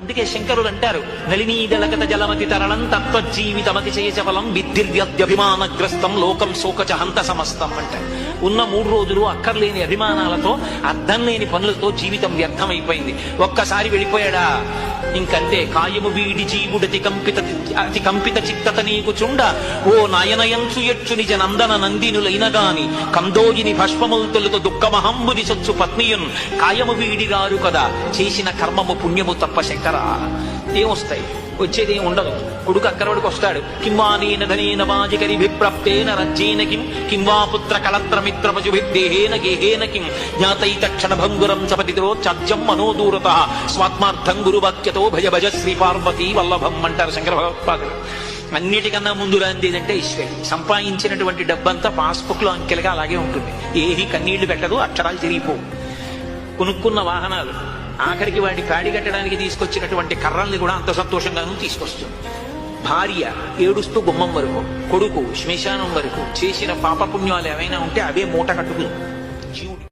అందుకే శంకరులు అంటారు, నలినీదళగత జలమతి తరళం తత్వజీవితమతి చేసఫలం విద్యుర్వ్యభిమానగ్రస్తం లోకం శోకచ హంత సమస్తం అంటారు. ఉన్న 3 రోజులు అక్కర్లేని అభిమానాలతో, అర్థం లేని పనులతో జీవితం వ్యర్థమైపోయింది. ఒక్కసారి వెళ్ళిపోయాడా ఇంకంతే. కాయము వీడి జీవుడతి కంపిత చిత్తత నీకు చుండ ఓ నయనయంచు ఎచ్చు నిజ నందన నందినులైన గాని కందోగిని భస్మములు తొలుత దుఃఖమహంబుని సొచ్చు పత్నియున్ కాయము వీడిరారు కదా. చేసిన కర్మము పుణ్యము తప్ప శంకరా ఏమొస్తాయి? వచ్చేదేం ఉండదు. కొడుకు అక్కరవాడికి వస్తాడు. కింవానేన ధనేన వాజికరి విప్రాప్తేన రజ్జేన కింవా పుత్ర కళత్రమిత్రమజుభిర్దేహేన గేహేన కిం జ్ఞాతైతక్షణ భంగురం చపతితో చర్జం మనోదూరత స్వాత్మార్థం గురువాక్యతో భజ భజ శ్రీ పార్వతీ వల్లభం అంటారు శంకర భగవత్పాదులు. అన్నిటికన్నా ముందు రాందేదంటే ఈశ్వరి. సంపాదించినటువంటి డబ్బంతా పాస్బుక్ లో అంకెలుగా అలాగే ఉంటుంది. ఏహి కన్నీళ్లు పెట్టదు, అక్షరాలు తిరిగిపోవు. కొనుక్కున్న వాహనాలు, ఆఖరికి వాడి ప్యాడి కట్టడానికి తీసుకొచ్చినటువంటి కర్రల్ని కూడా అంత సంతోషంగానూ తీసుకొస్తుంది. భార్య ఏడుస్తూ గుమ్మం వరకు, కొడుకు శ్మశానం వరకు. చేసిన పాపపుణ్యాలు ఏమైనా ఉంటే అవే మూట కట్టుకుని జీవుడు